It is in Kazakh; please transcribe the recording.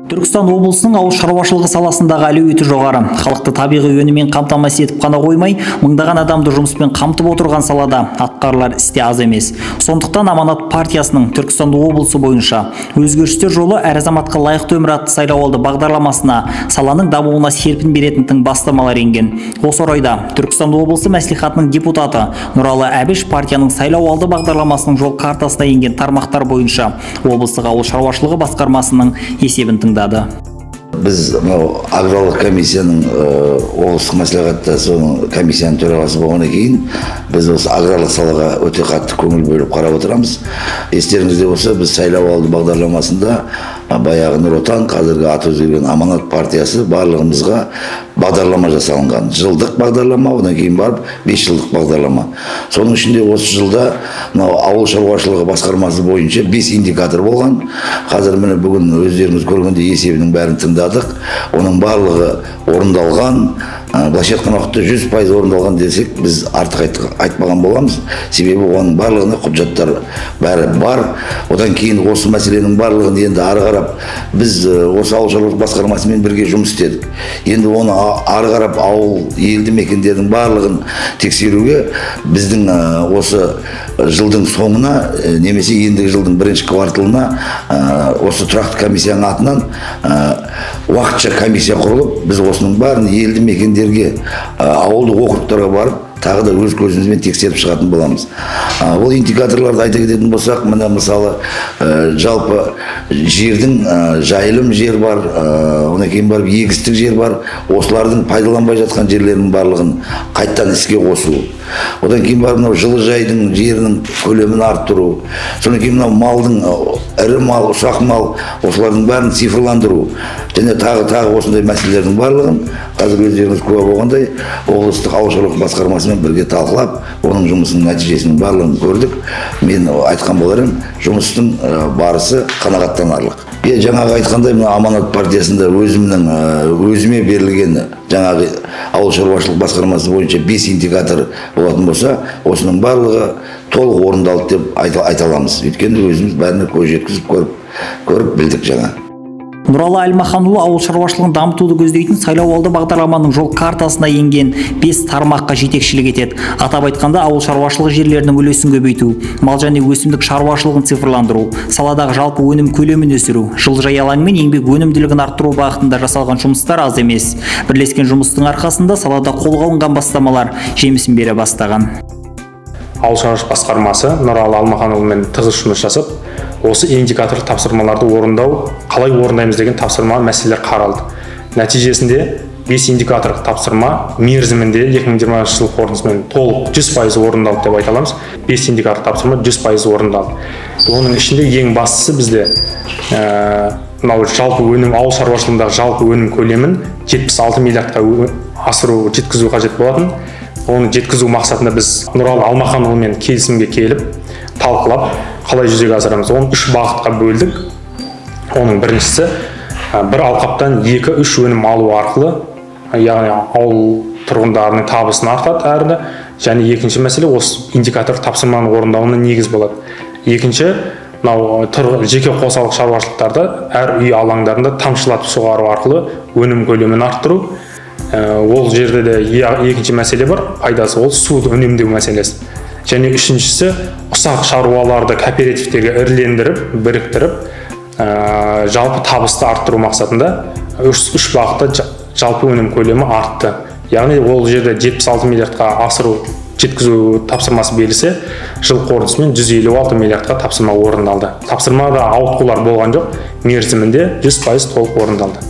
Түркістан облысының ауыл шаруашылығы саласындағы әлеуеті жоғары. Халықты табиғи өніммен қамтамасыз етіп қана қоймай, мыңдаған адамды жұмыспен қамтып отырған салада атқарылар істе аз емес. Сондықтан Аманат партиясының Түркістан облысы бойынша өзгерістер жолы әр азаматқа лайықты өмір атты сайлауалды бағдарламасына саланың дамуына серпін беретін тың бастамалар енген. Осы орайда Түркістан облысы мәслихатының депутаты Нұралы Әбіш партияның сайлауалды бағдарламасының жол картасына енген тармақтар бойынша облыстық ауыл шаруашылығы басқармасының есебін тыңдады. Біз аграрлық комиссияның облыстық мәслихатта соның комиссияның төрағасы болғаннан кейін біз осы аграрлық салаға өте қатты көңіл бөліп қарап отырамыз. Естеріңізде болса, біз сайлауалды бағдарламасында баяғы Нұр Отан, қазіргі аты өзгерген Аманат партиясы барлығымызға бағдарлама жасалынған. Жылдық бағдарлама, одан кейін барып 5 жылдық бағдарлама. Соның ішінде осы жылда ауыл шаруашылығы басқармасы бойынша 5 индикатор болған. Қазір міне бүгін өздеріңіз көргендей есебінің бәрін тыңдадық. Оның барлығы орындалған. Былайша айтқан уақытта 100% орындалған десек, біз артық айтпаған боламыз. Себебі оның барлығына құжаттар бәрі бар. Одан кейін осы мәселенің барлығын енді ары қарап біз осы ауыл шаруашылығы басқармасымен бірге жұмыс істедік. Енді оны ары қарап ауыл елді мекендердің барлығын тексеруге біздің осы жылдың соңына немесе ендігі жылдың бірінші кварталына осы тұрақты комиссияның атынан уақытша комиссия құрылып, біз осының бәрін елді мекендерге, ауылдық округтарға барып, тағы да өз көзімізбен тексеріп шығатын боламыз. Ол индикаторларды айта кететін болсақ, мына мысалы жалпы жердің жайылым жер бар, одан кейін барып егістік жер бар, осылардың пайдаланбай жатқан жерлерінің барлығын қайттан іске қосу. Одан кейін барып жылыжайдың жерінің көлемін арттыру. Содан кейін малдың ірі мал, ұсақ мал, осылардың бәрін цифрландыру. Және тағы осындай мәселелердің барлығын қазір өздеріңіз куә болғандай облыстық ауыл шаруашылығы басқармасымен бірге талқылап, оның жұмысының нәтижесінің барлығын көрдік. Мен айтқан боларым, жұмыстың барысы қанағаттанарлық. Жаңағы айтқандай, Аманат партиясында өзіме берілген жаңағы ауыл шаруашылық басқармасы бойынша 5 индикатор болатын болса, осының барлығы толық орындалды деп айта аламыз. Өйткені өзіміз бәріне көз жеткізіп көріп білдік жаңа. Нұралы Әлмаханұлы ауыл шаруашылығын дамытуды көздейтін сайлауалды бағдарламаның жол картасына енген 5 тармаққа жетекшілік етеді. Атап айтқанда, ауыл шаруашылығы жерлерінің үлесін көбейту, мал және өсімдік шаруашылығын цифрландыру, саладағы жалпы өнім көлемін өсіру, жылыжай алаңы мен еңбек өнімділігін арттыру бағытында жасалған жұмыстар аз емес. Бірлескен жұмыстың арқасында салада қолға алынған бастамалар жемісін бере бастаған. Ауыл шаруашылығы басқармасы Нұралы Әлмаханұлымен тығыз жұмыс жасап, осы индикатор тапсырмаларды орындау, қалай орындаймыз деген тапсырма мәселелер қаралды. Нәтижесінде 5 индикатор тапсырма мерзімінде 2020 жыл қорытындысымен толық 100% орындалды деп айта аламыз. 5 индикатор тапсырма 100% орындалды. Оның ішінде ең бастысы бізде жалпы өнім, ауыл шаруашылығындағы жалпы өнім көлемін 76 миллиардқа асыру, жеткізу қажет болатын. Оны жеткізу мақсатында біз Нұралы Әлмаханұлымен келісімге келіп, талқылап, қалай жүзеге асырамыз. Оны 3 бағытқа бөлдік. Оның біріншісі бір алқаптан 2-3 өнім алу арқылы, яғни ауыл тұрғындарының табысын артады әрі, және екінші мәселе осы индикатор тапсырманың орындауына негіз болады. Екінші, жеке қосалық шаруашылықтарды әр үй алаңдарында тамшылатып суғару арқылы өнім көлемін арттыру. Ол жерде де екінші мәселе бар, пайдасы ол суды үнемдеу мәселесі. Және үшіншісі, ұсақ шаруаларды кооперативтерге ірілендіріп, біріктіріп, жалпы табысты арттыру мақсатында 3 бағытта жалпы өнім көлемі артты. Яғни ол жерде 76 миллиардқа асыру, жеткізу тапсырмасы берілсе, жыл қорытындысымен 156 миллиардқа тапсырма орындалды. Тапсырмада ауытқулар болған жоқ, мерзімінде 100% толық орындалды.